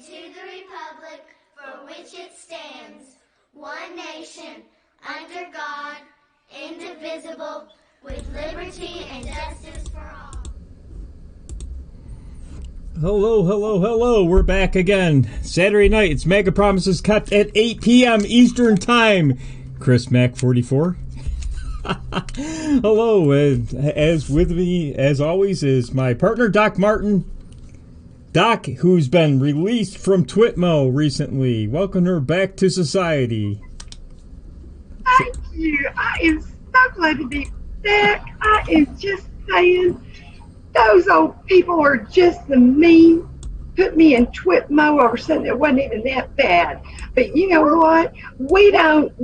to the republic for which it stands, one nation, under God, indivisible, with liberty and justice for all. Hello, hello, hello. We're back again. Saturday night, it's Mega Promises Kept at 8 p.m. Eastern Time. Chris Mack 44. Hello, as with me, as always, is my partner, Doc Martin. Doc, who's been released from Twitmo recently. Welcome her back to society. Thank you. I am so glad to be back. I am just saying, those old people are just the mean. Put me in Twitmo over something that wasn't even that bad. But you know what? We don't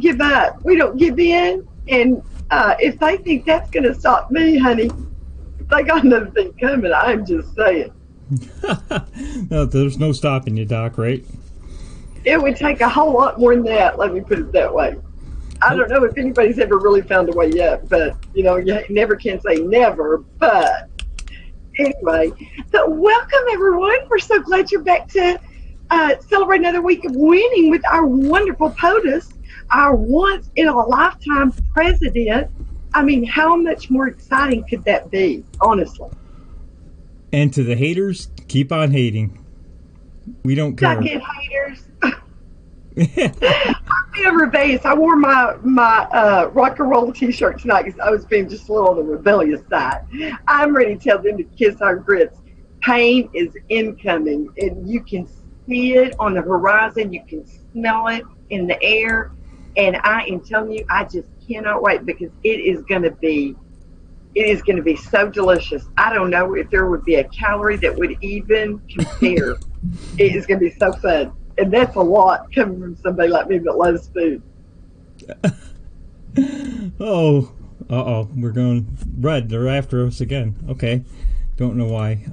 give up. We don't give in. And if they think that's going to stop me, honey, they got another thing coming. I'm just saying. No, there's no stopping you, Doc, right? It would take a whole lot more than that, let me put it that way. I don't know if anybody's ever really found a way yet, but, you know, you never can say never. But anyway, so welcome, everyone. We're so glad you're back to celebrate another week of winning with our wonderful POTUS, our once-in-a-lifetime president. I mean, how much more exciting could that be, honestly? And to the haters, keep on hating. We don't care. Suck it, haters. I'm being rebellious. I wore my rock and roll t-shirt tonight because I was being just a little on the rebellious side. I'm ready to tell them to kiss our grits. Pain is incoming, and you can see it on the horizon. You can smell it in the air, and I am telling you, I just cannot wait because it is going to be so delicious. I don't know if there would be a calorie that would even compare. It is going to be so fun. And that's a lot coming from somebody like me that loves food. Oh, uh-oh. We're going red. They're after us again. Okay. Don't know why.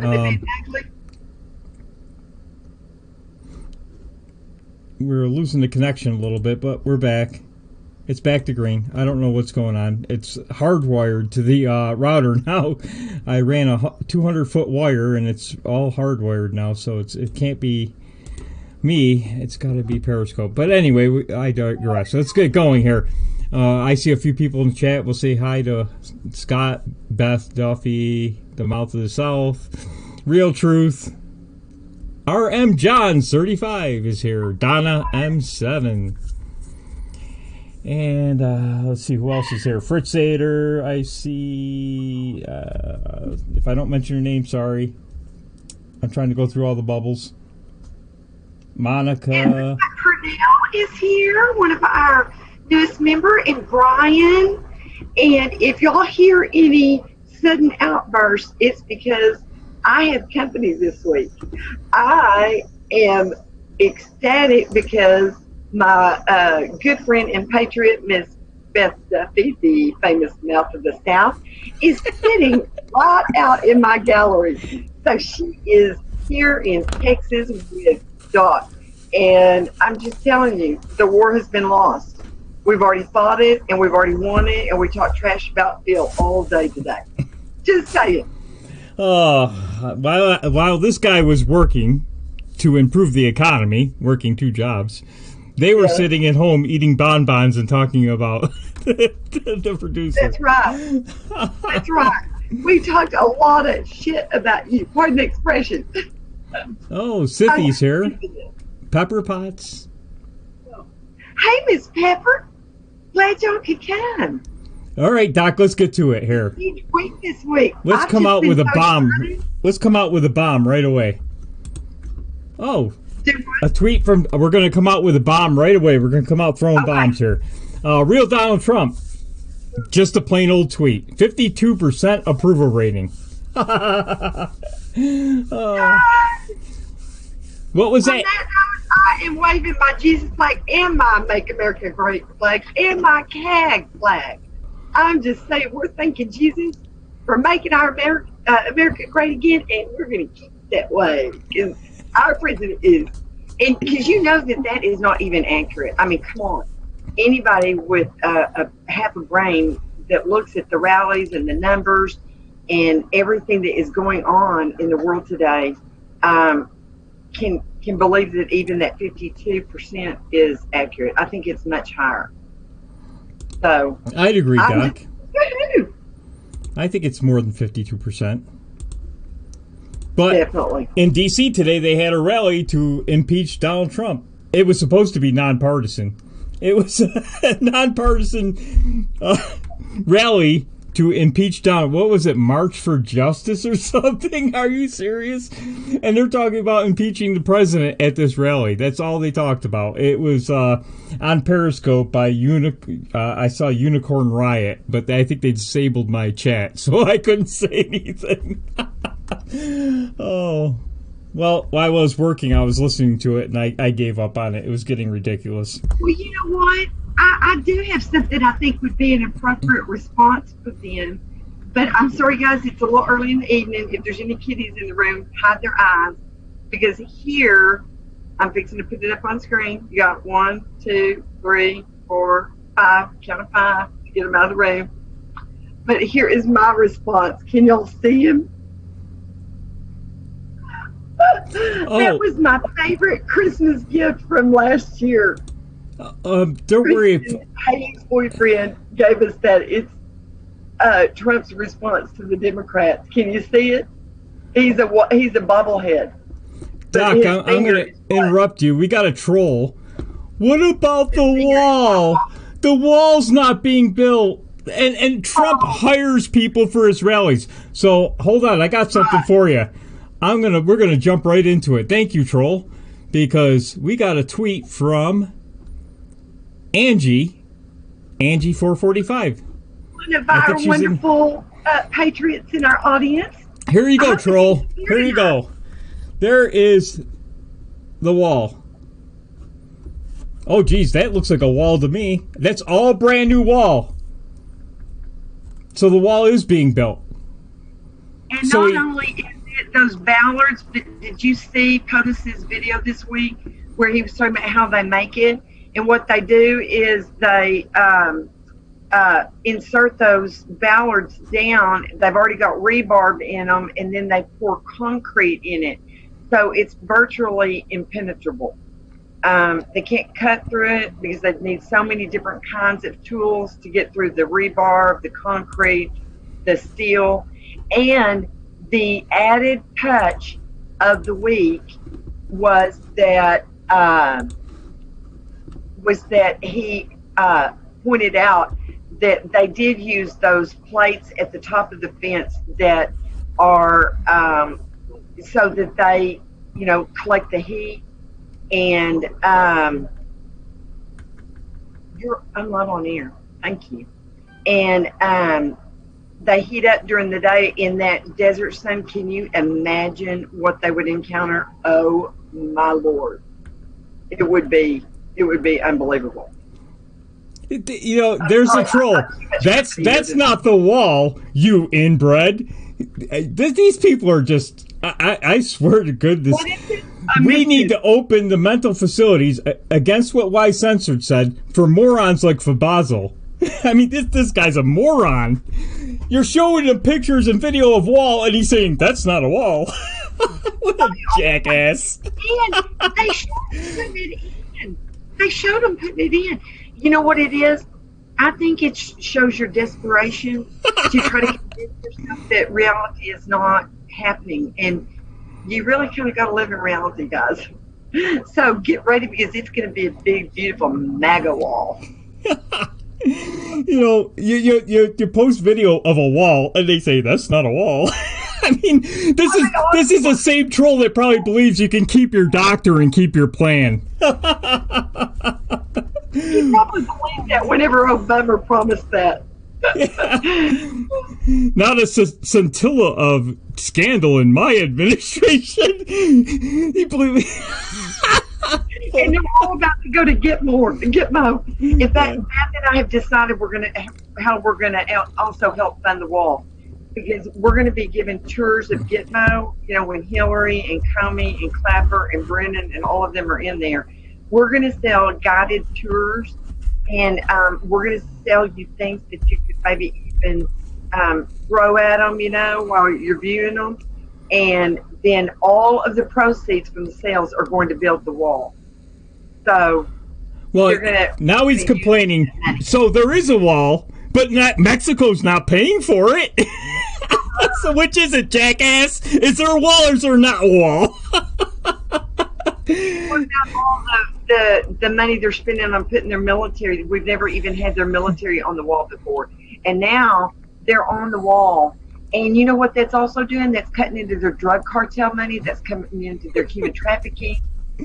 We're losing the connection a little bit, but we're back. It's back to green. I don't know what's going on. It's hardwired to the router now. I ran a 200-foot wire, and it's all hardwired now, so it can't be me. It's got to be Periscope. But anyway, I digress. Let's get going here. I see a few people in the chat. We'll say hi to Scott, Beth, Duffy, the Mouth of the South, Real Truth. RM Johns 35 is here. Donna M7. And let's see who else is here. Fritz Ader, I see. If I don't mention your name, sorry. I'm trying to go through all the bubbles. Monica. And Purnell is here, one of our newest member, and Brian. And if y'all hear any sudden outbursts, it's because I have company this week. I am ecstatic because my good friend and patriot, Miss Beth Duffy, the famous Mouth of the South, is sitting right out in my gallery. So she is here in Texas with Doc. And I'm just telling you, the war has been lost. We've already fought it, and we've already won it, and we talk trash about Phil all day today. Just saying. While this guy was working to improve the economy, working 2 jobs, they were sitting at home eating bonbons and talking about the producers. That's right. That's right. We talked a lot of shit about you. Pardon the expression. Oh, Sithy's here. Pepper Potts. Hey, Miss Pepper. Glad y'all could come. All right, Doc, let's get to it here. Huge week this week. Let's come out with a bomb. Let's come out with a bomb right away. Oh. A tweet from, we're going to come out with a bomb right away. We're going to come out throwing bombs here. Real Donald Trump. Just a plain old tweet. 52% approval rating. What was that? I am waving my Jesus flag and my Make America Great flag and my CAG flag. I'm just saying, we're thanking Jesus for making our America great again, and we're going to keep it that way. Because our president is, and because you know that is not even accurate. I mean, come on. Anybody with a half a brain that looks at the rallies and the numbers and everything that is going on in the world today can believe that even that 52% is accurate. I think it's much higher. So I'd agree, Doc. I think it's more than 52%. But definitely. In D.C. today, they had a rally to impeach Donald Trump. It was supposed to be nonpartisan. It was a nonpartisan rally to impeach Donald. What was it, March for Justice or something? Are you serious? And they're talking about impeaching the president at this rally. That's all they talked about. It was on Periscope by I saw Unicorn Riot, but I think they disabled my chat, so I couldn't say anything. Oh. Well, while I was working, I was listening to it, and I gave up on it. It was getting ridiculous. Well, you know what? I do have something I think would be an appropriate response for them. But I'm sorry, guys, it's a little early in the evening. If there's any kiddies in the room, hide their eyes. Because here, I'm fixing to put it up on screen. You got 1, 2, 3, 4, 5, count of 5 to get them out of the room. But here is my response. Can y'all see him? That was my favorite Christmas gift from last year. Don't worry. Hayes' boyfriend gave us that. It's Trump's response to the Democrats. Can you see it? He's a bobblehead. Doc, I'm going to interrupt you. We got a troll. What about the wall? The wall's not being built. And Trump hires people for his rallies. So hold on, I got something for you. We're gonna jump right into it. Thank you, troll, because we got a tweet from Angie 445. One of our wonderful patriots in our audience. Here you go, troll. Here you go. There is the wall. Oh, geez, that looks like a wall to me. That's all brand new wall. So the wall is being built. And not only is it those ballards, but did you see POTUS's video this week where he was talking about how they make it? And what they do is they insert those ballards down. They've already got rebarb in them, and then they pour concrete in it. So it's virtually impenetrable. They can't cut through it because they need so many different kinds of tools to get through the rebar, the concrete, the steel. And the added touch of the week was that he pointed out that they did use those plates at the top of the fence that are so that they, collect the heat. And I'm not on air. Thank you. And they heat up during the day in that desert sun. Can you imagine what they would encounter? Oh my Lord. It would be unbelievable. There's a troll. That's not the wall, you inbred. These people are just, I swear to goodness. We need to open the mental facilities against what Y Censored said for morons like Fabazel. I mean, this guy's a moron. You're showing him pictures and video of wall, and he's saying, that's not a wall. What a jackass. And they showed him putting it in. They showed him putting it in. You know what it is? I think it shows your desperation to try to convince yourself that reality is not happening. And you really kind of got to live in reality, guys. So get ready, because it's going to be a big, beautiful MAGA wall. You post video of a wall, and they say, that's not a wall. I mean, this is the same troll that probably believes you can keep your doctor and keep your plan. He probably believed that whenever Obama promised that. Not a scintilla of scandal in my administration. He believed. And they're all about to go to Gitmo. In fact, Matt and I have decided how we're gonna also help fund the wall, because we're going to be giving tours of Gitmo. When Hillary and Comey and Clapper and Brennan and all of them are in there, we're going to sell guided tours, and we're going to sell you things that you could maybe even throw at them, while you're viewing them. and then all of the proceeds from the sales are going to build the wall. So, well, now he's complaining. So there is a wall, but Mexico's not paying for it. So which is it, jackass? Is there a wall or is there not a wall? What about all the money they're spending on putting their military? We've never even had their military on the wall before. And now they're on the wall. And you know what that's also doing? That's cutting into their drug cartel money. That's coming into their human trafficking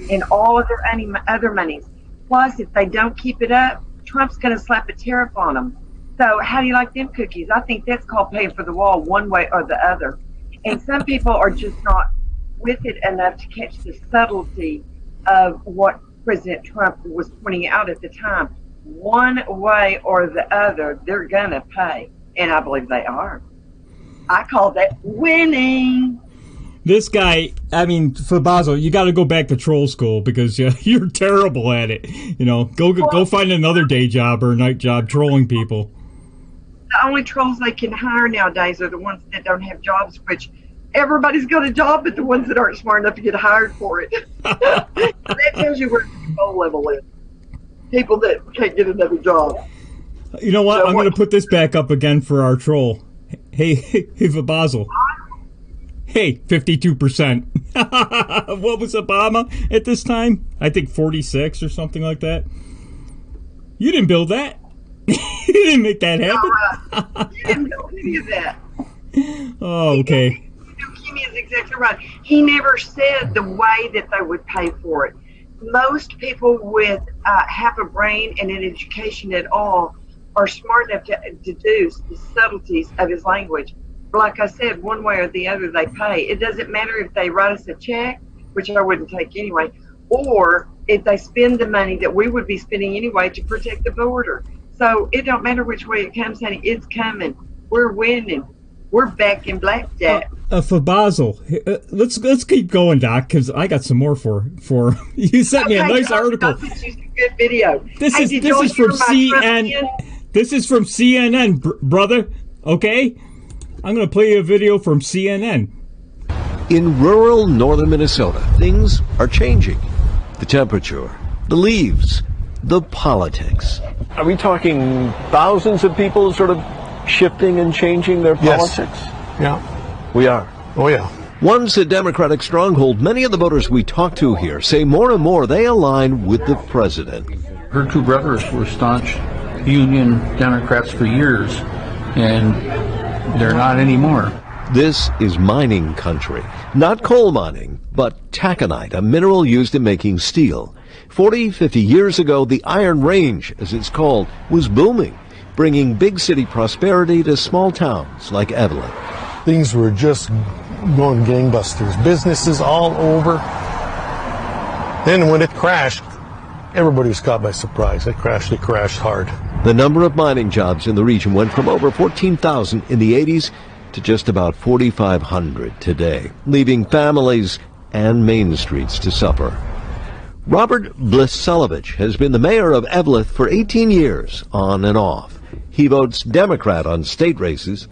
and all of their other monies. Plus, if they don't keep it up, Trump's going to slap a tariff on them. So how do you like them cookies? I think that's called paying for the wall one way or the other. And some people are just not with it enough to catch the subtlety of what President Trump was pointing out at the time. One way or the other, they're going to pay. And I believe they are. I call that winning. This guy, I mean, Fabazzo, you got to go back to troll school because you're terrible at it. You know, go find another day job or night job trolling people. The only trolls they can hire nowadays are the ones that don't have jobs, which everybody's got a job, but the ones that aren't smart enough to get hired for it. That tells you where the control level is. People that can't get another job. You know what? So I'm going to put this back up again for our troll. Hey, Fabazzo. Hey, 52%. What was Obama at this time? I think 46 or something like that. You didn't build that. You didn't make that happen. You didn't build any of that. Oh, okay. Kimmy is exactly right. He never said the way that they would pay for it. Most people with half a brain and an education at all are smart enough to deduce the subtleties of his language. Like I said, one way or the other they pay. It doesn't matter if they write us a check, which I wouldn't take anyway, or if they spend the money that we would be spending anyway to protect the border. So it don't matter which way it comes, honey. It's coming. We're winning. We're back in blackjack. Fabazzo, let's keep going, Doc, because I got some more for you sent me a nice article. I'll send you some good video. This is from CNN. This is from CNN, brother. Okay, I'm going to play you a video from CNN. In rural northern Minnesota, things are changing. The temperature, the leaves, the politics. Are we talking thousands of people sort of shifting and changing their politics? Yeah. We are. Oh, yeah. Once a Democratic stronghold, many of the voters we talk to here say more and more they align with the president. Her two brothers were staunch Union Democrats for years, and they're not anymore. This is mining country. Not coal mining, but taconite, a mineral used in making steel. 40, 50 years ago, the Iron Range, as it's called, was booming, bringing big city prosperity to small towns like Evelyn. Things were just going gangbusters. Businesses all over. Then when it crashed, everybody was caught by surprise. It crashed hard. The number of mining jobs in the region went from over 14,000 in the 80s to just about 4,500 today, leaving families and main streets to suffer. Robert Blisevich has been the mayor of Evelyn for 18 years, on and off. He votes Democrat on state races,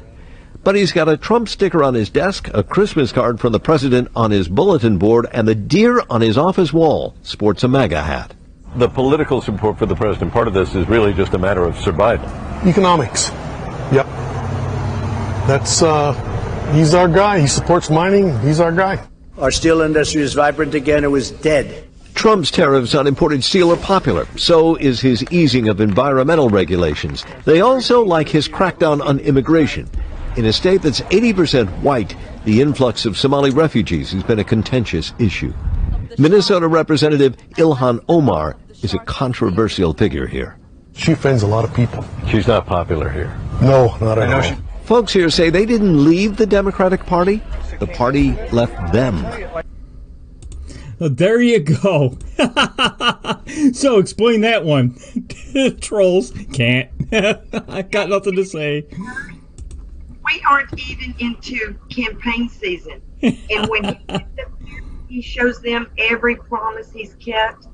but he's got a Trump sticker on his desk, a Christmas card from the president on his bulletin board, and the deer on his office wall sports a MAGA hat. The political support for the president, part of this is really just a matter of survival. Economics. Yep. That's, he's our guy. He supports mining. He's our guy. Our steel industry is vibrant again. It was dead. Trump's tariffs on imported steel are popular. So is his easing of environmental regulations. They also like his crackdown on immigration. In a state that's 80% white, the influx of Somali refugees has been a contentious issue. Minnesota Representative Ilhan Omar is a controversial figure here. She offends a lot of people. She's not popular here. No, not at all. Folks here say they didn't leave the Democratic Party. The party left them. Well, there you go. So explain that one. Trolls can't. I got nothing to say. We aren't even into campaign season. And when he gets up there, he shows them every promise he's kept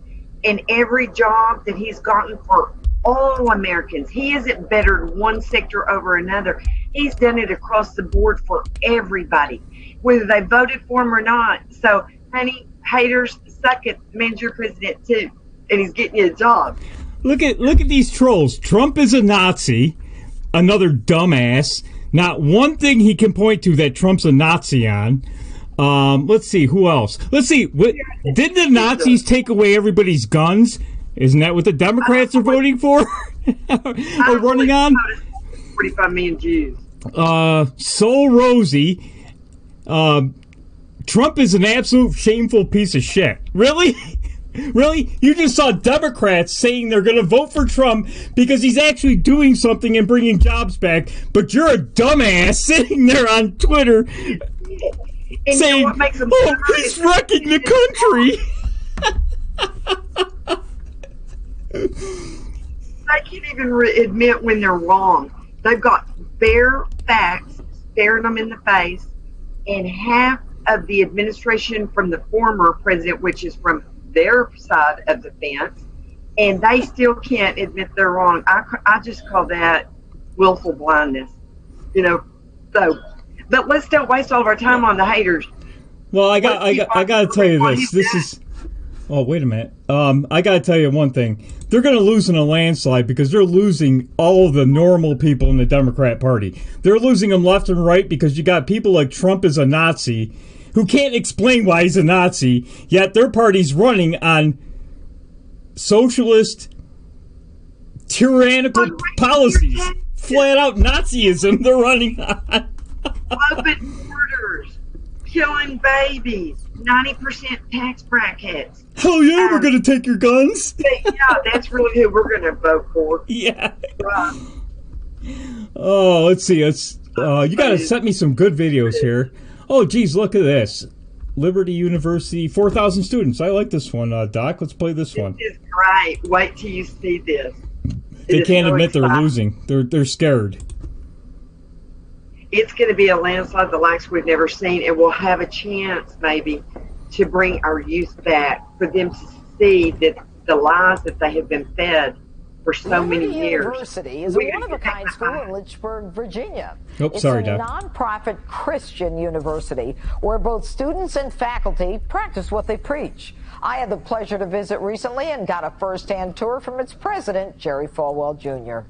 and every job that he's gotten for all Americans. He hasn't bettered one sector over another. He's done it across the board for everybody. whether they voted for him or not. So, honey, haters, suck it. The man's your president too, and he's getting you a job. Look at these trolls. Trump is a Nazi, another dumbass. Not one thing he can point to that Trump's a Nazi on. Let's see, who else? Let's see. Didn't the Nazis take away everybody's guns? Isn't that what the Democrats are voting for? Or running on? 45 million Jews. Sol Rosie. Trump is an absolute shameful piece of shit. Really? Really? You just saw Democrats saying they're going to vote for Trump because he's actually doing something and bringing jobs back, but you're a dumbass sitting there on Twitter and saying, you know what makes them he's wrecking the country. They can't even admit when they're wrong. They've got bare facts staring them in the face, and half of the administration from the former president, which is from their side of the fence, and they still can't admit they're wrong. I just call that willful blindness, you know. So, but let's don't waste all of our time on the haters. Well, I got to tell you this. This is. Oh, wait a minute. I got to tell you one thing. They're going to lose in a landslide because they're losing all of the normal people in the Democrat Party. They're losing them left and right because you got people like Trump is a Nazi who can't explain why he's a Nazi, yet their party's running on socialist, tyrannical policies. Flat out Nazism they're running on. Open borders, killing babies, 90% tax brackets. Hell yeah, we're going to take your guns. Yeah, that's really who we're going to vote for. Yeah. Oh, let's see. You got to send me some good videos here. Oh, geez, look at this. Liberty University, 4,000 students. I like this one, Doc. Let's play this one. This is great. Wait till you see this. They can't admit they're losing. They're scared. It's going to be a landslide the likes we've never seen, and we'll have a chance maybe to bring our youth back, for them to see that the lies that they have been fed for so many years. University is a one-of-a-kind school in Lynchburg, Virginia. It's a Doc. Non-profit Christian university where both students and faculty practice what they preach. I had the pleasure to visit recently and got a first-hand tour from its president, Jerry Falwell, Jr.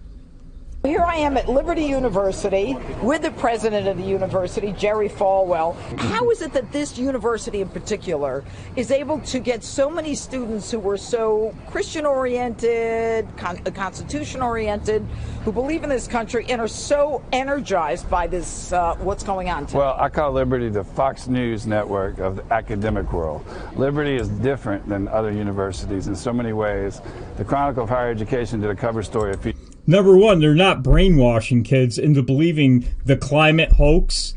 Here I am at Liberty University with the president of the university, Jerry Falwell. How is it that this university in particular is able to get so many students who were so Christian-oriented, Constitution-oriented, who believe in this country and are so energized by this, what's going on today? Well, I call Liberty the Fox News network of the academic world. Liberty is different than other universities in so many ways. The Chronicle of Higher Education did a cover story a few. Number one, they're not brainwashing kids into believing the climate hoax.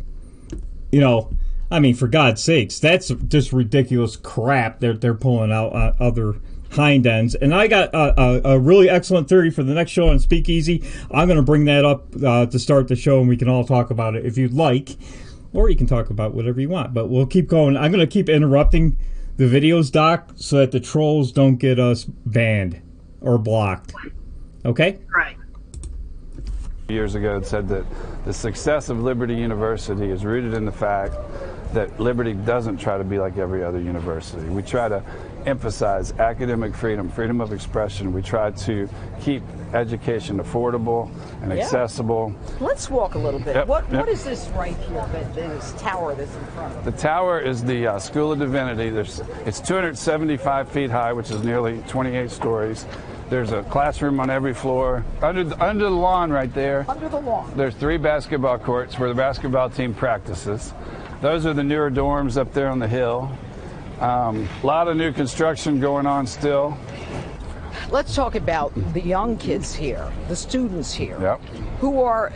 You know, I mean, for God's sakes, that's just ridiculous crap they're pulling out on other hind ends. And I got a really excellent theory for the next show on Speakeasy. I'm going to bring that up to start the show, and we can all talk about it if you'd like. Or you can talk about whatever you want. But we'll keep going. I'm going to keep interrupting the videos, Doc, so that the trolls don't get us banned or blocked. Okay? Right. Years ago, it said that the success of Liberty University is rooted in the fact that Liberty doesn't try to be like every other university. We try to emphasize academic freedom, freedom of expression. We try to keep education affordable and accessible. Let's walk a little bit. Yep, What is this right here, this tower that's in front of us? The tower is the School of Divinity. It's 275 feet high, which is nearly 28 stories. There's a classroom on every floor. Under the lawn right there. Under the lawn. There's 3 basketball courts where the basketball team practices. Those are the newer dorms up there on the hill. A lot of new construction going on still. Let's talk about the young kids here, the students here, Yep. who are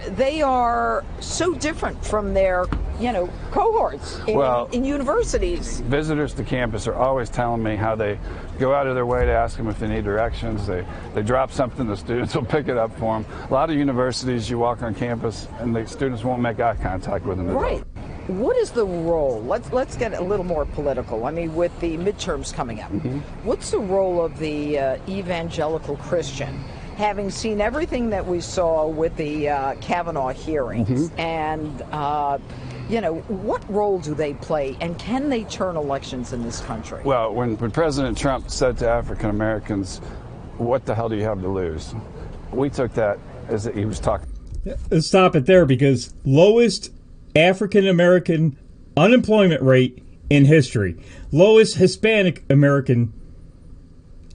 so different from their, cohorts in universities. Visitors to campus are always telling me how they go out of their way to ask them if they need directions. They drop something, the students will pick it up for them. A lot of universities, you walk on campus and the students won't make eye contact with them. Right. What is the role? Let's get a little more political. I mean, with the midterms coming up, what's the role of the evangelical Christian? Having seen everything that we saw with the Kavanaugh hearings and what role do they play, and can they turn elections in this country? Well, when President Trump said to African Americans, what the hell do you have to lose? We took that as he was talking. Let's stop it there, because lowest African American unemployment rate in history, lowest Hispanic American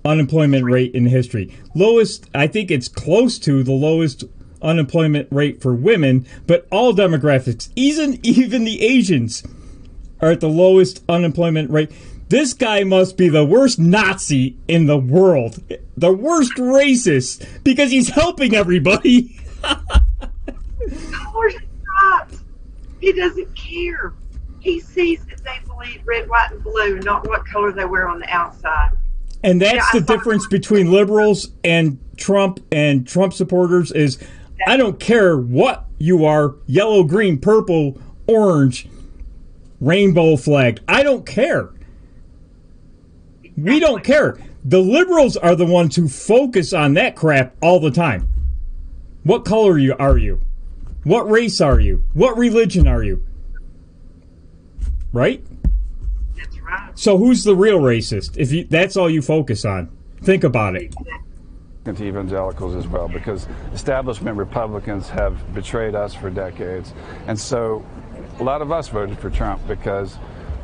unemployment rate in history, lowest, I think it's close to the lowest unemployment rate for women, but all demographics, even the Asians are at the lowest unemployment rate. This guy must be the worst Nazi in the world, the worst racist, because he's helping everybody. Of course not. He doesn't care. He sees that they believe red, white, and blue, not what color they wear on the outside. And that's the difference between liberals and Trump supporters is, I don't care what you are, yellow, green, purple, orange, rainbow flag. I don't care. We don't care. The liberals are the ones who focus on that crap all the time. What color are you? What race are you? What religion are you? Right? That's right. So who's the real racist? If that's all you focus on, think about it. To evangelicals as well, because establishment Republicans have betrayed us for decades, and so a lot of us voted for Trump because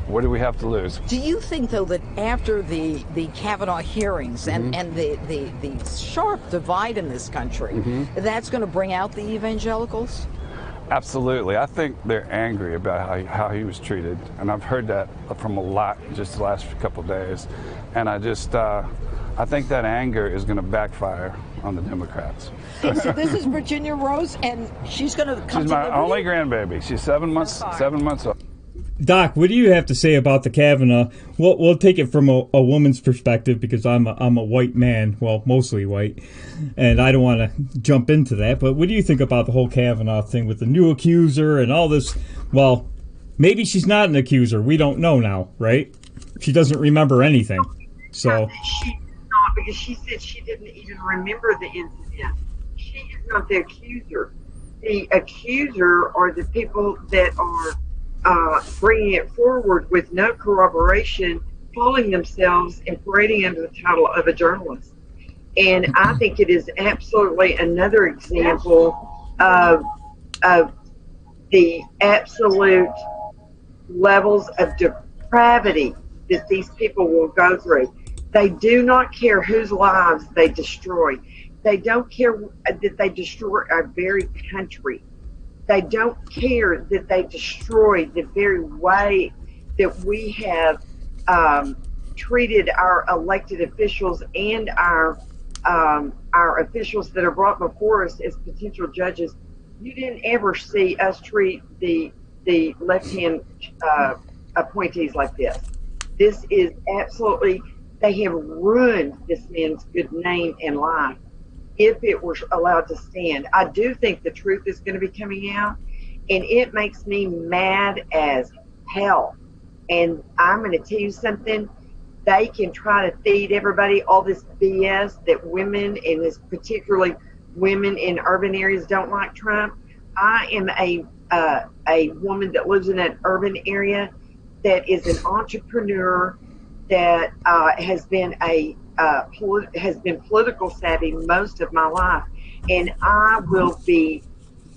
what do we have to lose? Do you think, though, that after the Kavanaugh hearings and the sharp divide in this country, that's going to bring out the evangelicals? Absolutely. I think they're angry about how he was treated, and I've heard that from a lot just the last couple of days, and I think that anger is going to backfire on the Democrats. And so this is Virginia Rose, and she's going to come. She's my only grandbaby. She's 7 months old. Doc, what do you have to say about the Kavanaugh? We'll take it from a woman's perspective, because I'm a white man, well, mostly white, and I don't want to jump into that. But what do you think about the whole Kavanaugh thing with the new accuser and all this? Well, maybe she's not an accuser. We don't know now, right? She doesn't remember anything. So she's not, because she said she didn't even remember the incident. She is not the accuser. The accuser are the people that are bringing it forward with no corroboration, calling themselves and parading under the title of a journalist. And I think it is absolutely another example of the absolute levels of depravity that these people will go through. They do not care whose lives they destroy. They don't care that they destroy our very country. They don't care that they destroy the very way that we have treated our elected officials and our officials that are brought before us as potential judges. You didn't ever see us treat the left-hand appointees like this. This is absolutely, they have ruined this man's good name and life if it were allowed to stand. I do think the truth is going to be coming out, and it makes me mad as hell. And I'm going to tell you something. They can try to feed everybody all this BS that women, and this particularly women in urban areas, don't like Trump. I am a woman that lives in an urban area that is an entrepreneur that has been political savvy most of my life, and I will be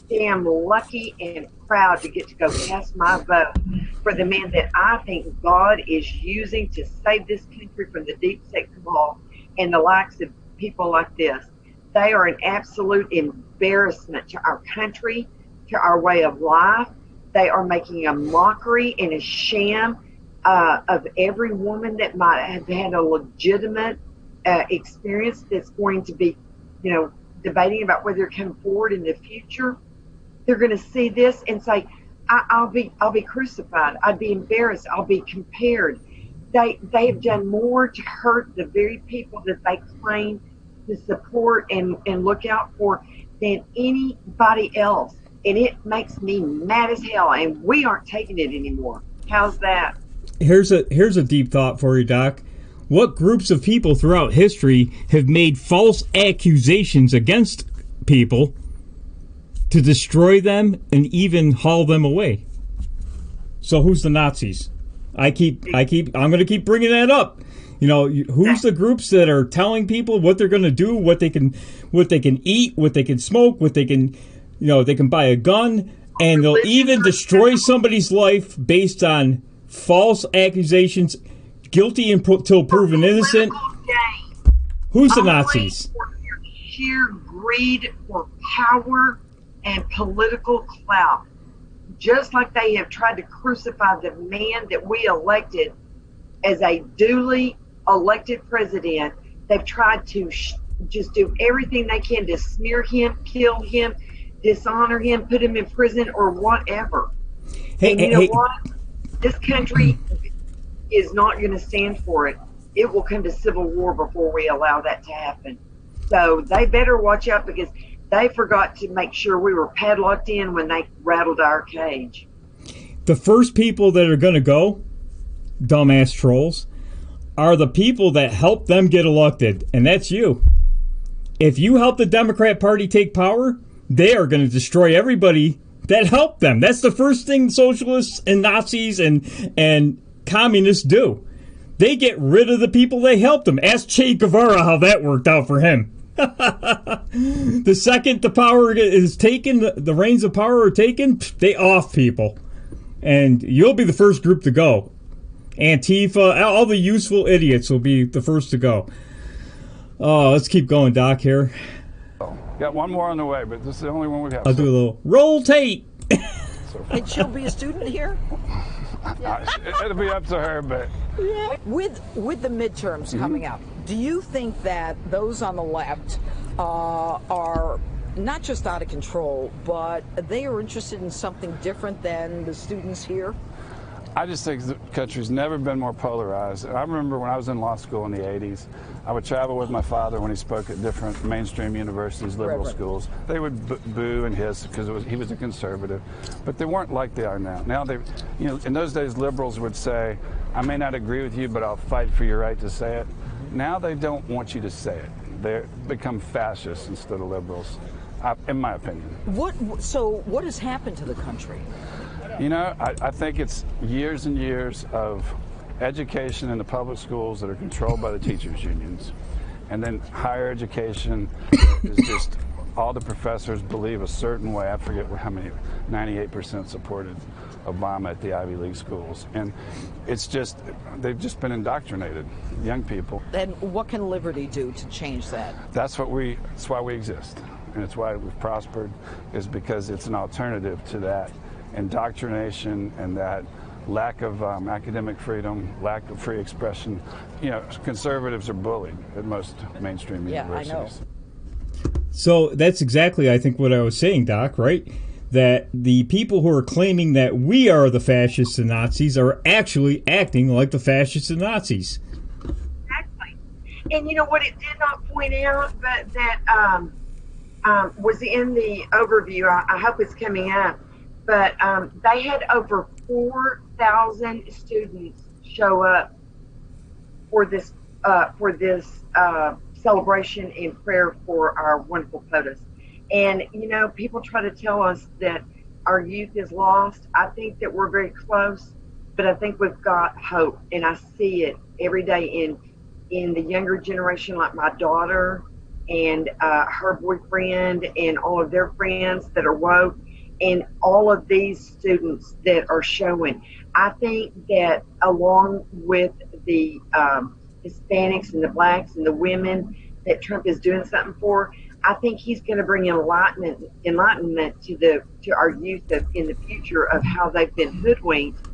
damn lucky and proud to get to go cast my vote for the man that I think God is using to save this country from the deep state cabal and the likes of people like this. They are an absolute embarrassment to our country, to our way of life. They are making a mockery and a sham of every woman that might have had a legitimate experience that's going to be, debating about whether to come forward in the future. They're going to see this and say, I'll be crucified. I'd be embarrassed. I'll be compared. They have done more to hurt the very people that they claim to support and look out for than anybody else. And it makes me mad as hell, and we aren't taking it anymore. How's that? Here's a deep thought for you, Doc. What groups of people throughout history have made false accusations against people to destroy them and even haul them away? So who's the Nazis? I'm going to keep bringing that up. You know, who's the groups that are telling people what they're going to do, what they can eat, what they can smoke, what they can, you know, they can buy a gun, and they'll even destroy somebody's life based on false accusations, guilty until proven innocent. Who's the Nazis? For sheer greed for power and political clout. Just like they have tried to crucify the man that we elected as a duly elected president, they've tried to just do everything they can to smear him, kill him, dishonor him, put him in prison or whatever. And you know what? This country is not going to stand for it. It will come to civil war before we allow that to happen. So they better watch out, because they forgot to make sure we were padlocked in when they rattled our cage. The first people that are going to go, dumbass trolls, are the people that helped them get elected, and that's you. If you help the Democrat Party take power, they are going to destroy everybody that helped them. That's the first thing socialists and Nazis and communists do. They get rid of the people they helped them. Ask Che Guevara how that worked out for him. The second the power is taken, the reins of power are taken, they off people. And you'll be the first group to go. Antifa, all the useful idiots will be the first to go. Oh, let's keep going, Doc, here. Got one more on the way, but this is the only one we have. I'll do a little roll tape. And she'll be a student here? It'll be up to her, but... With the midterms coming up, do you think that those on the left are not just out of control, but they are interested in something different than the students here? I just think the country's never been more polarized. I remember when I was in law school in the 80s, I would travel with my father when he spoke at different mainstream universities, liberal schools. They would boo and hiss because he was a conservative, but they weren't like they are now. Now they, you know, in those days liberals would say, I may not agree with you, but I'll fight for your right to say it. Now they don't want you to say it. They become fascists instead of liberals, in my opinion. So what has happened to the country? You know, I think it's years and years of education in the public schools that are controlled by the teachers' unions. And then higher education is just all the professors believe a certain way. I forget how many, 98% supported Obama at the Ivy League schools. And it's just, they've just been indoctrinated, young people. And what can Liberty do to change that? That's why we exist. And it's why we've prospered, is because it's an alternative to that indoctrination and that lack of academic freedom, lack of free expression. You know, conservatives are bullied at most mainstream universities. I know. So that's exactly, I think, what I was saying, Doc, right? That the people who are claiming that we are the fascists and Nazis are actually acting like the fascists and Nazis. Exactly. And you know what it did not point out, but that was in the overview. I hope it's coming up. But they had over 4,000 students show up for this celebration and prayer for our wonderful POTUS. And, you know, people try to tell us that our youth is lost. I think that we're very close, but I think we've got hope. And I see it every day in the younger generation, like my daughter and her boyfriend and all of their friends that are woke. And all of these students that are showing, I think that along with the Hispanics and the blacks and the women that Trump is doing something for, I think he's going to bring enlightenment to our youth in the future of how they've been hoodwinked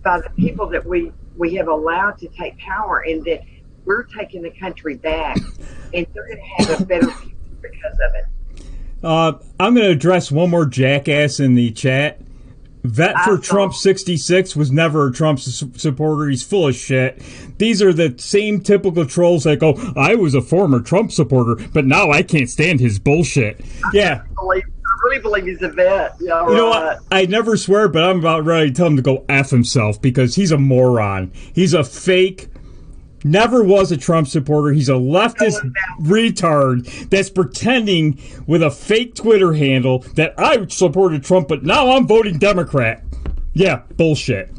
by the people that we have allowed to take power, and that we're taking the country back, and they're going to have a better future because of it. I'm going to address one more jackass in the chat. Vet for Trump 66 was never a Trump supporter. He's full of shit. These are the same typical trolls that go, I was a former Trump supporter, but now I can't stand his bullshit. Yeah. I really believe he's a vet. Yeah, you know what? I never swear, but I'm about ready to tell him to go F himself, because he's a moron. He's a fake. Never was a Trump supporter. He's a leftist retard that's pretending with a fake Twitter handle that I supported Trump, but now I'm voting Democrat. Yeah, bullshit.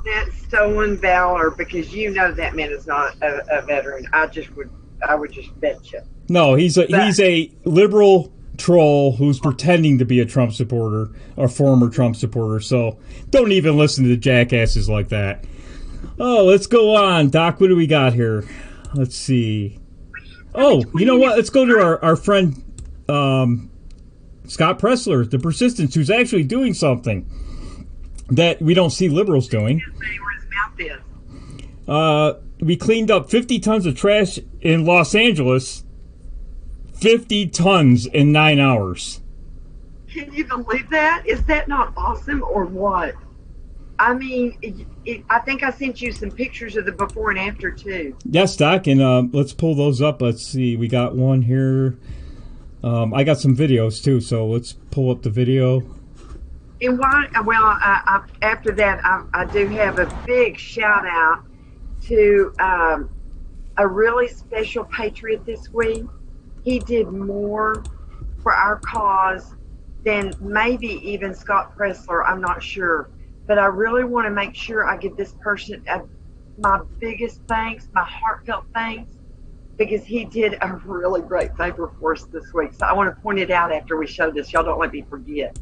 that stolen valor because you know that man is not a veteran. I would just bet you. No, he's a liberal troll who's pretending to be a Trump supporter, a former Trump supporter. So don't even listen to jackasses like that. Oh, let's go on, Doc. What do we got here? Let's see. Oh, you know what? Let's go to our friend Scott Pressler, the Persistence, who's actually doing something that we don't see liberals doing. We cleaned up 50 tons of trash in Los Angeles. 50 tons in 9 hours. Can you believe that? Is that not awesome or what? I mean, I think I sent you some pictures of the before and after, too. Yes, Doc, and let's pull those up. Let's see. We got one here. I got some videos, too, so let's pull up the video. And after that, I do have a big shout-out to a really special patriot this week. He did more for our cause than maybe even Scott Pressler. I'm not sure. But I really want to make sure I give this person my biggest thanks, my heartfelt thanks, because he did a really great favor for us this week. So I want to point it out after we show this. Y'all don't let me forget.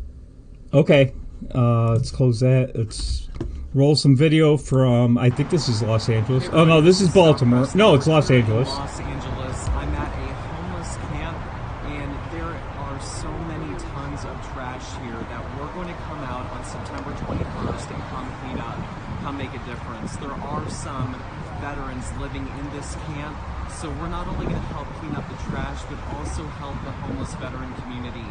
Okay. Let's close that. Let's roll some video from, I think this is Los Angeles. Oh, no, this is Baltimore. No, it's Los Angeles. Los Angeles. I'm at a homeless camp, and there are so many tons of trash here that we're going to come out on September 21st and come clean up, come make a difference. There are some veterans living in this camp, so we're not only going to help clean up the trash, but also help the homeless veteran community.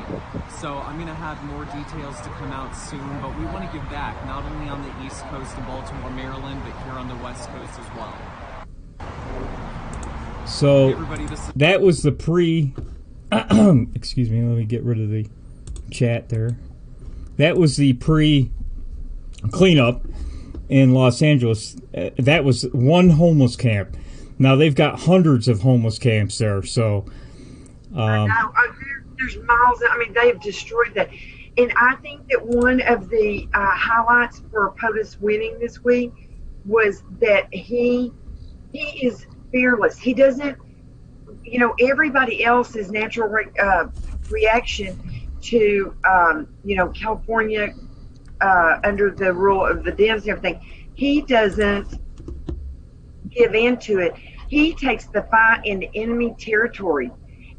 So I'm going to have more details to come out soon, but we want to give back, not only on the East Coast in Baltimore, Maryland, but here on the West Coast as well. So hey everybody, that was the excuse me, let me get rid of the chat there. That was the pre-cleanup in Los Angeles. That was one homeless camp. Now they've got hundreds of homeless camps there. So there's miles. I mean, they've destroyed that. And I think that one of the highlights for POTUS winning this week was that he is fearless. He doesn't, everybody else's natural reaction to, California under the rule of the Dems and everything, he doesn't give in to it. He takes the fight into enemy territory,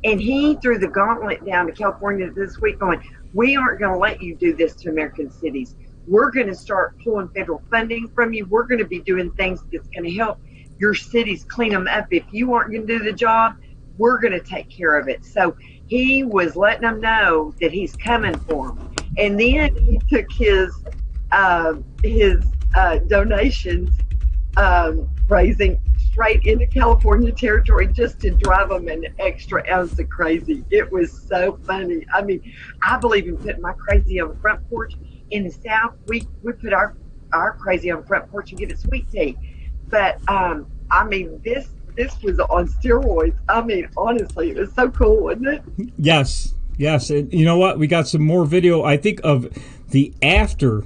and he threw the gauntlet down to California this week going, we aren't going to let you do this to American cities. We're going to start pulling federal funding from you. We're going to be doing things that's going to help your cities clean them up. If you aren't going to do the job, we're going to take care of it. So he was letting them know that he's coming for them. And then he took his donations raising straight into California territory just to drive them an extra ounce of crazy. It was so funny. I mean, I believe in putting my crazy on the front porch. In the South, we put our crazy on the front porch and give it sweet tea. But I mean, this was on steroids. I mean, honestly, it was so cool, wasn't it? Yes. And you know what? We got some more video, I think, of the after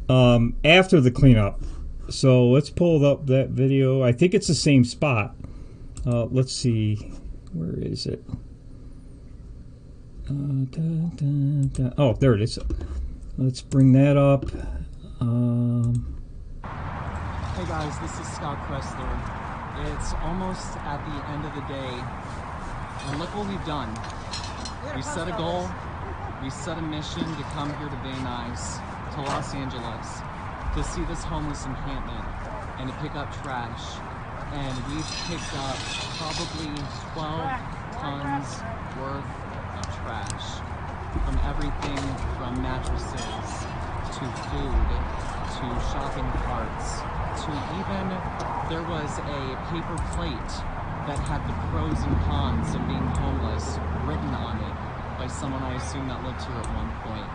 the cleanup. So let's pull up that video. I think it's the same spot. Let's see. Where is it? Oh, there it is. Let's bring that up. Hey guys, this is Scott Pressler. It's almost at the end of the day, and look what we've done. We set a goal, we set a mission to come here to Van Nuys, to Los Angeles, to see this homeless encampment and to pick up trash. And we've picked up probably 12 tons worth of trash, from everything from mattresses to food to shopping carts to even there was a paper plate that had the pros and cons of being homeless written on it by someone I assume that lived here at one point.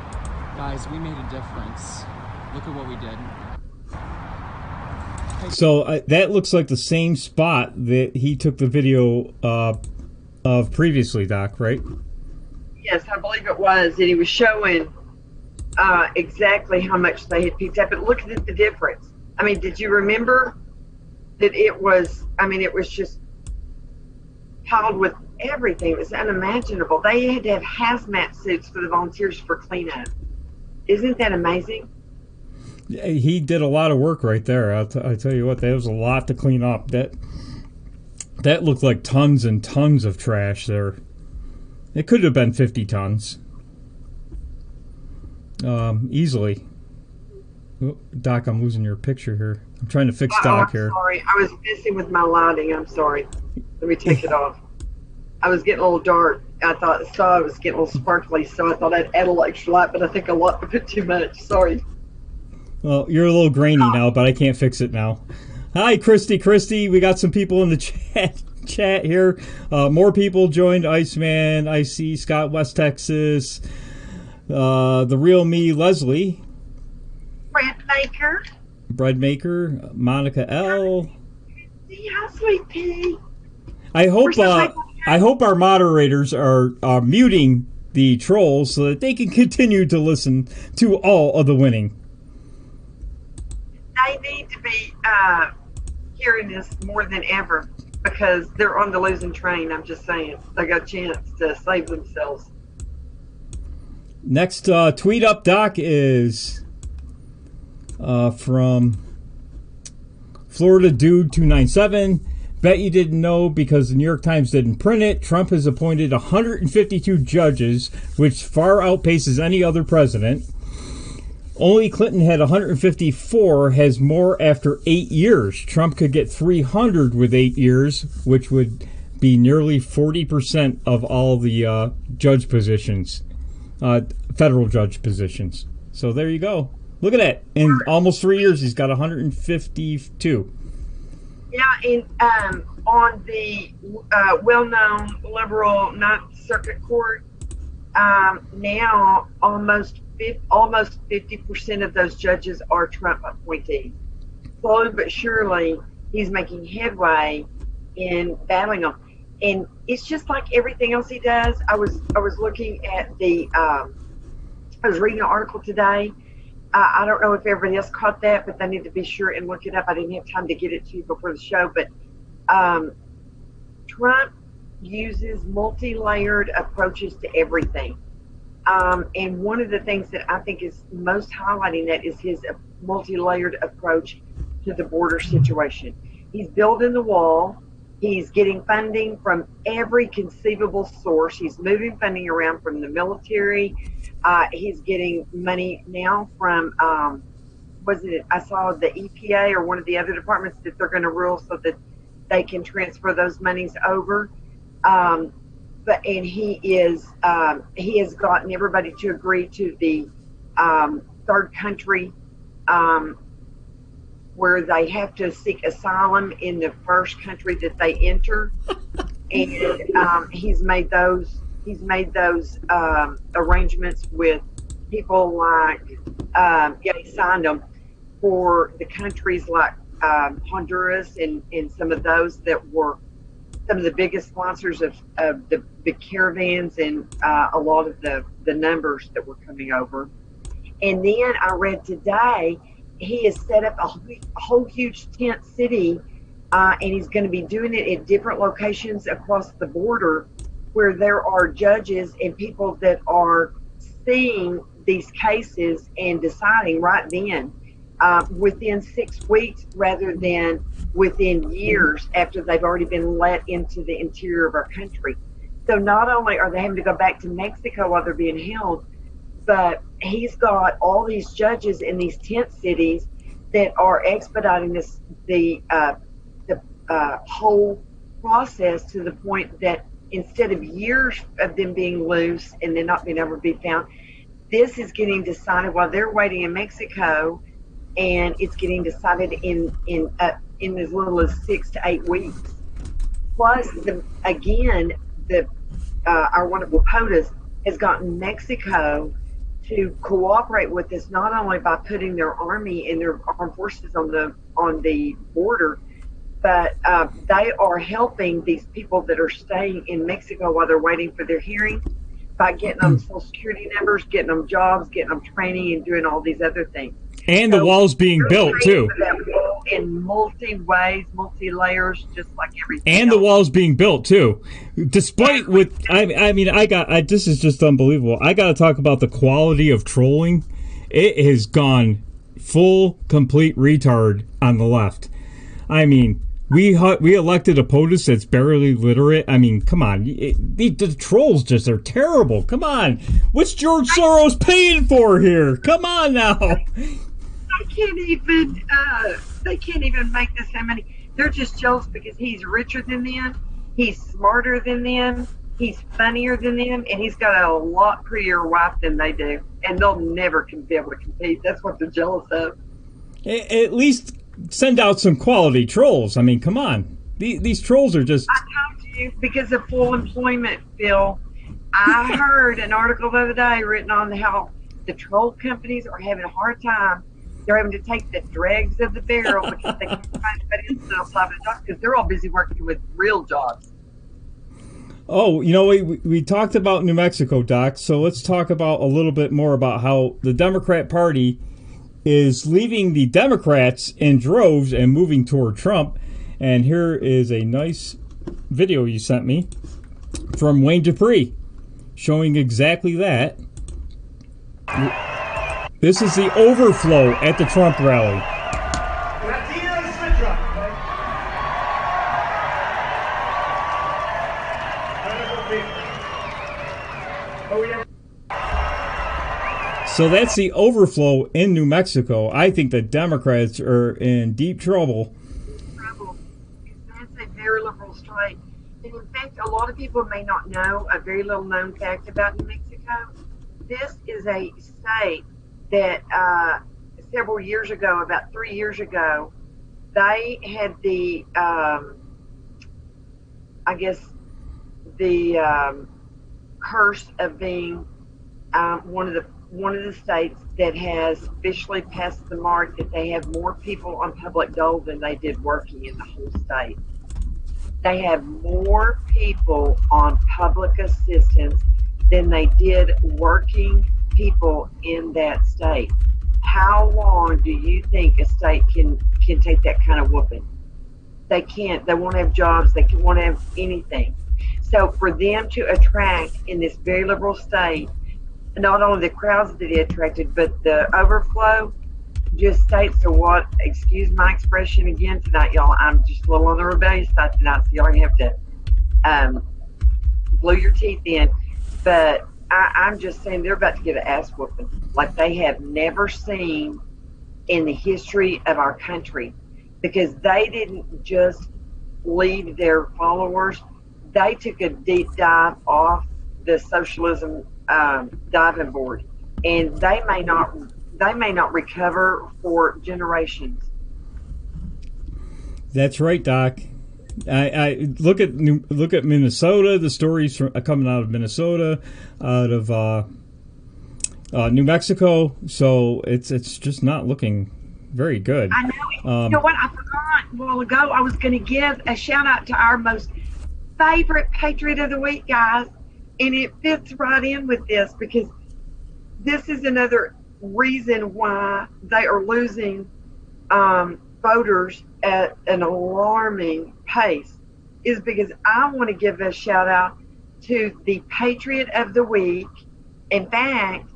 Guys, we made a difference. Look at what we did. So that looks like the same spot that he took the video of previously, Doc, right? Yes, I believe it was. And he was showing exactly how much they had picked up. But look at the difference. I mean, did you remember that it was just piled with everything. It was unimaginable. They had to have hazmat suits for the volunteers for cleanup. Isn't that amazing? He did a lot of work right there. I tell you what, there was a lot to clean up. That looked like tons and tons of trash there. It could have been 50 tons. Easily. Oh, Doc, I'm losing your picture here. I'm trying to fix Doc here. Sorry, I was messing with my lighting. I'm sorry. Let me take it off. I was getting a little dark. I was getting a little sparkly, so I thought I'd add a little extra light, but I think a bit too much. Sorry. Well, you're a little grainy now, but I can't fix it now. Hi, Christy. We got some people in the chat here. More people joined. Iceman, I see Scott, West Texas. The Real Me, Leslie. Bread Maker, Monica L. See how sweet pea. I hope our moderators are muting the trolls so that they can continue to listen to all of the winning. They need to be hearing this more than ever because they're on the losing train. I'm just saying. They got a chance to save themselves. Next tweet up, Doc, is from Florida Dude 297. Bet you didn't know because the New York Times didn't print it. Trump has appointed 152 judges, which far outpaces any other president. Only Clinton had 154, has more after 8 years. Trump could get 300 with 8 years, which would be nearly 40% of all the judge positions, federal judge positions. So there you go. Look at that. In almost 3 years, he's got 152. Yeah, and on the well-known liberal Ninth Circuit Court, now almost 50% of those judges are Trump appointees. Slowly but surely, he's making headway in battling them, and it's just like everything else he does. I was looking at I was reading an article today. I don't know if everybody else caught that, but they need to be sure and look it up. I didn't have time to get it to you before the show, but Trump uses multi-layered approaches to everything. And one of the things that I think is most highlighting that is his multi-layered approach to the border situation. He's building the wall. He's getting funding from every conceivable source. He's moving funding around from the military. He's getting money now from, I saw the EPA or one of the other departments that they're going to rule so that they can transfer those monies over. He has gotten everybody to agree to the third country where they have to seek asylum in the first country that they enter, and he's made those arrangements with people like he signed them for the countries like Honduras and some of those that were some of the biggest sponsors of the big caravans and a lot of the numbers that were coming over. And then I read today he has set up a whole huge tent city, and he's going to be doing it at different locations across the border where there are judges and people that are seeing these cases and deciding right then within 6 weeks rather than within years after they've already been let into the interior of our country. So not only are they having to go back to Mexico while they're being held, but he's got all these judges in these tent cities that are expediting the whole process to the point that instead of years of them being loose and then not being able to be found, this is getting decided while they're waiting in Mexico, and it's getting decided in as little as 6 to 8 weeks. Plus, our wonderful POTUS has gotten Mexico to cooperate with us not only by putting their army and their armed forces on the border, but they are helping these people that are staying in Mexico while they're waiting for their hearing. by getting them Social Security numbers, getting them jobs, getting them training, and doing all these other things. And the wall's being built, too. In multi-ways, multi-layers, just like everything And else. the wall's being built, too. Despite what... I mean, this is just unbelievable. I got to talk about the quality of trolling. It has gone full, complete retard on the left. I mean... We elected a POTUS that's barely literate. I mean, come on. The trolls just are terrible. Come on. What's George Soros paying for here? Come on now. They can't even make this money. They're just jealous because he's richer than them, he's smarter than them, he's funnier than them, and he's got a lot prettier wife than they do. And they'll never be able to compete. That's what they're jealous of. At least send out some quality trolls. I mean, come on. These trolls are just... I told you, because of full employment, Phil. I heard an article the other day written on how the troll companies are having a hard time. They're having to take the dregs of the barrel because they can't find anybody else that'll apply for the jobs because they're all busy working with real jobs. Oh, you know, we talked about New Mexico, Doc, so let's talk about a little bit more about how the Democrat Party is leaving the Democrats in droves and moving toward Trump. And here is a nice video you sent me from Wayne Dupree showing exactly that. This is the overflow at the Trump rally. So that's the overflow in New Mexico. I think the Democrats are in deep trouble. That's a very liberal state. And in fact, a lot of people may not know a very little known fact about New Mexico. This is a state that several years ago, about 3 years ago, they had the, curse of being one of the states that has officially passed the mark that they have more people on public dole than they did working in the whole state. They have more people on public assistance than they did working people in that state. How long do you think a state can take that kind of whooping? They can't. They won't have jobs. They won't have anything. So for them to attract in this very liberal state, not only the crowds that they attracted, but the overflow just states to what, excuse my expression again tonight, y'all, I'm just a little on the rebellious side tonight, so y'all have to blow your teeth in. But I'm just saying they're about to get an ass whooping like they have never seen in the history of our country, because they didn't just lead their followers. They took a deep dive off the socialism diving board, and they may not recover for generations. That's right, Doc. I look at Minnesota. The stories coming out of Minnesota, out of New Mexico. So it's just not looking very good. I know. You know what? I forgot a while ago. I was going to give a shout out to our most favorite Patriot of the Week, guys. And it fits right in with this, because this is another reason why they are losing voters at an alarming pace, is because I want to give a shout out to the Patriot of the Week. In fact,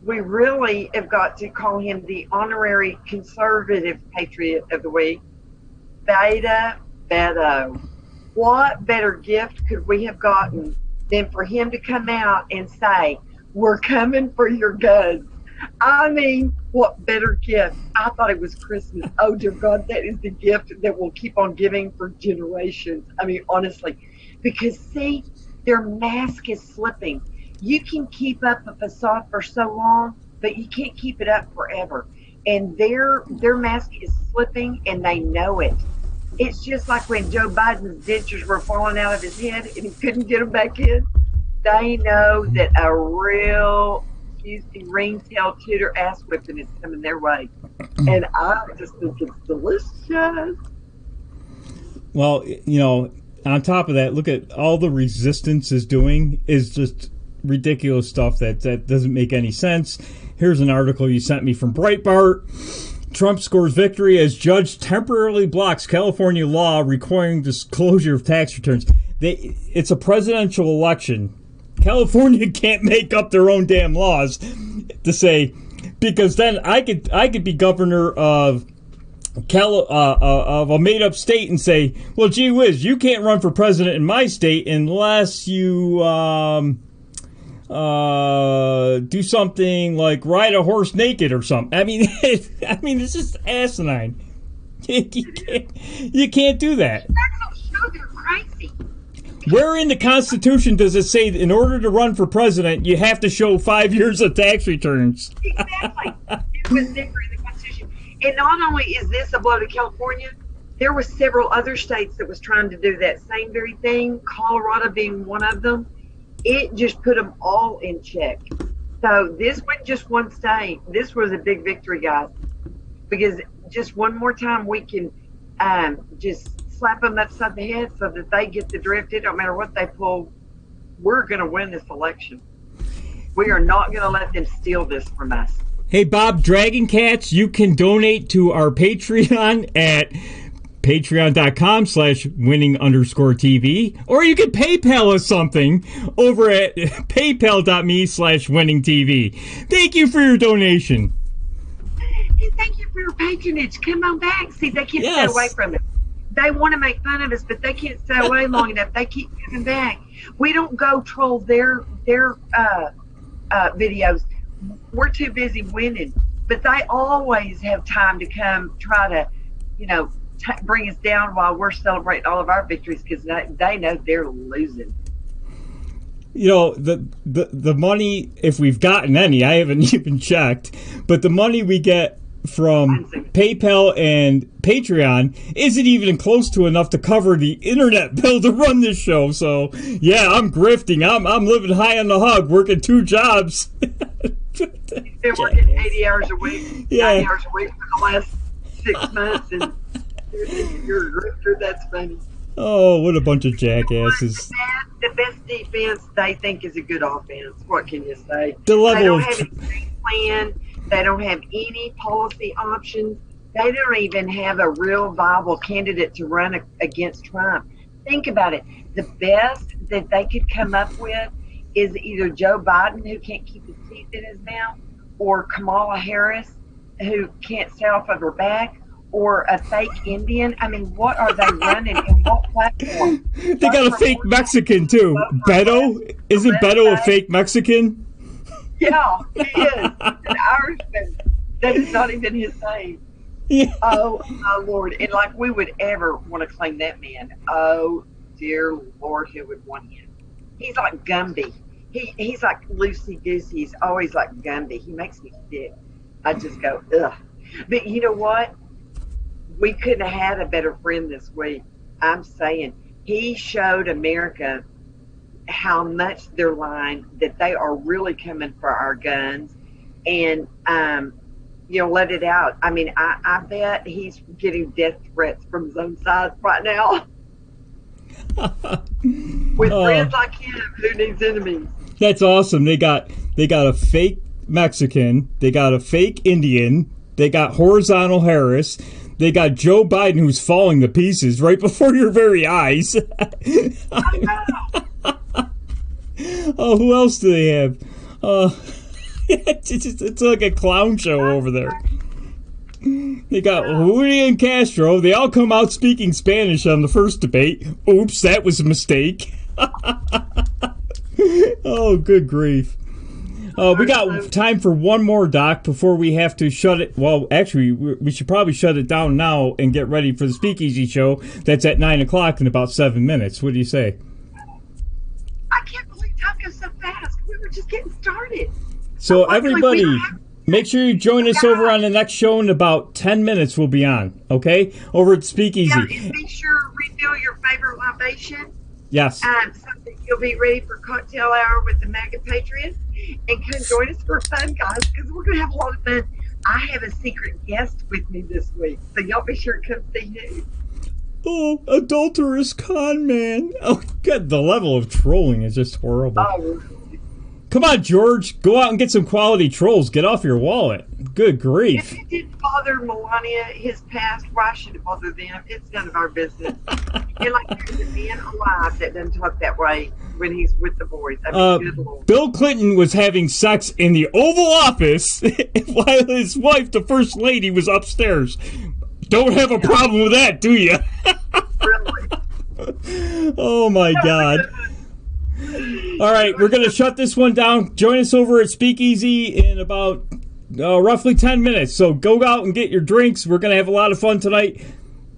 we really have got to call him the honorary conservative Patriot of the Week, Beta Beto. What better gift could we have gotten than for him to come out and say, we're coming for your guns? I mean, what better gift? I thought it was Christmas. Oh, dear God, that is the gift that we'll keep on giving for generations. I mean, honestly, because, see, their mask is slipping. You can keep up a facade for so long, but you can't keep it up forever. And their mask is slipping, and they know it. It's just like when Joe Biden's dentures were falling out of his head and he couldn't get them back in. They know that a real, excuse me, ring-tail tutor ass whipping is coming their way. And I just think it's delicious. Well, you know, on top of that, look at all the resistance is doing is just ridiculous stuff that doesn't make any sense. Here's an article you sent me from Breitbart. Trump scores victory as judge temporarily blocks California law requiring disclosure of tax returns. It's a presidential election. California can't make up their own damn laws to say, because then I could be governor of a made-up state and say, well, gee whiz, you can't run for president in my state unless you do something like ride a horse naked or something. I mean, it's just asinine. You can't do that. They're crazy. Where in the Constitution does it say that in order to run for president, you have to show 5 years of tax returns? Exactly. It was never in the Constitution. And not only is this a blow to California, there were several other states that was trying to do that same very thing, Colorado being one of them. It just put them all in check. So this wasn't just one state. This was a big victory, guys, because just one more time we can just slap them upside the head so that they get the drift. It don't matter what they pull. We're going to win this election. We are not going to let them steal this from us. Hey, Bob Dragon Cats, you can donate to our Patreon at patreon.com/winning_TV, or you can PayPal us something over at paypal.me/winningtv. Thank you for your donation. And thank you for your patronage. Come on back. See, they can't stay away from it. They want to make fun of us, but they can't stay away long enough. They keep coming back. We don't go troll their videos. We're too busy winning, but they always have time to come try to, bring us down while we're celebrating all of our victories, because they know they're losing. The money, if we've gotten any, I haven't even checked, but the money we get from PayPal and Patreon isn't even close to enough to cover the internet bill to run this show. So yeah, I'm grifting. I'm living high on the hog, working 2 jobs. You've been working 80 hours a week, 90 hours a week for the last 6 months, and you're a grifter. That's funny. Oh, what a bunch of jackasses. The best defense they think is a good offense. What can you say? The level they don't of have a game plan. They don't have any policy options. They don't even have a real viable candidate to run against Trump. Think about it. The best that they could come up with is either Joe Biden, who can't keep his teeth in his mouth, or Kamala Harris, who can't stay off of her back, or a fake Indian. I mean, what are they running in what platform? They got a fake Mexican, too. Beto? Isn't Beto a fake Mexican? Yeah, he is. An Irishman. That is not even his name. Yeah. Oh, my Lord. And like we would ever want to claim that man. Oh, dear Lord, who would want him? He's like Gumby. He's like loosey-goosey. He's always like Gumby. He makes me sick. I just go, ugh. But you know what? We couldn't have had a better friend this week. I'm saying he showed America how much they're lying, that they are really coming for our guns, and let it out. I mean, I bet he's getting death threats from his own side right now. With friends like him, who needs enemies? That's awesome. They got a fake Mexican, they got a fake Indian, they got Horizontal Harris, they got Joe Biden, who's falling to pieces right before your very eyes. Oh, who else do they have? It's like a clown show over there. They got Julian Castro. They all come out speaking Spanish on the first debate. Oops, that was a mistake. Oh, good grief. We got time for one more, Doc, before we have to shut it. Well, actually, we should probably shut it down now and get ready for the Speakeasy show. That's at 9 o'clock in about 7 minutes. What do you say? I can't believe time goes so fast. We were just getting started. So everybody, make sure you join us over on the next show in about 10 minutes. We'll be on, okay? Over at Speakeasy. Yeah, and make sure to refill your favorite libation. Yes. So that you'll be ready for cocktail hour with the MAGA Patriots. And come join us for fun, guys, because we're going to have a lot of fun. I have a secret guest with me this week, so y'all be sure to come see him. Oh, adulterous con man. Oh, God, the level of trolling is just horrible. Oh, Come on, George. Go out and get some quality trolls. Get off your wallet. Good grief. If it didn't bother Melania, his past, why should it bother them? It's none of our business. And like there's a man alive that doesn't talk that way when he's with the boys. I mean, good Lord. Bill Clinton was having sex in the Oval Office while his wife, the First Lady, was upstairs. Don't have a problem with that, do you? Really? Oh, my God. All right, we're going to shut this one down. Join us over at Speakeasy in about roughly 10 minutes. So go out and get your drinks. We're going to have a lot of fun tonight.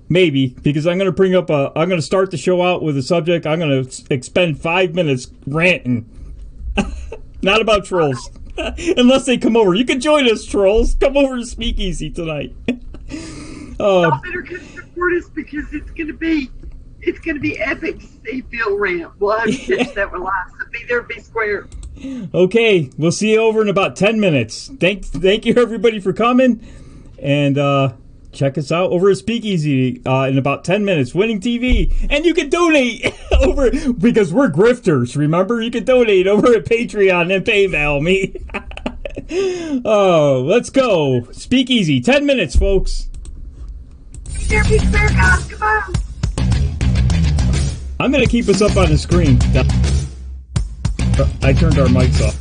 Maybe, because I'm going to start the show out with a subject. I'm going to expend 5 minutes ranting. Not about trolls. Unless they come over. You can join us, trolls. Come over to Speakeasy tonight. Y'all better come support us because it's going to be epic to see Phil rant. We'll have to catch that one live. So be there, be square. Okay, we'll see you over in about 10 minutes. Thank you, everybody, for coming. And check us out over at Speakeasy in about 10 minutes. Winning TV. And you can donate over, because we're grifters, remember? You can donate over at Patreon and PayPal me. Oh, let's go. Speakeasy. 10 minutes, folks. Be there, be square, guys. Come on. I'm going to keep us up on the screen. I turned our mics off.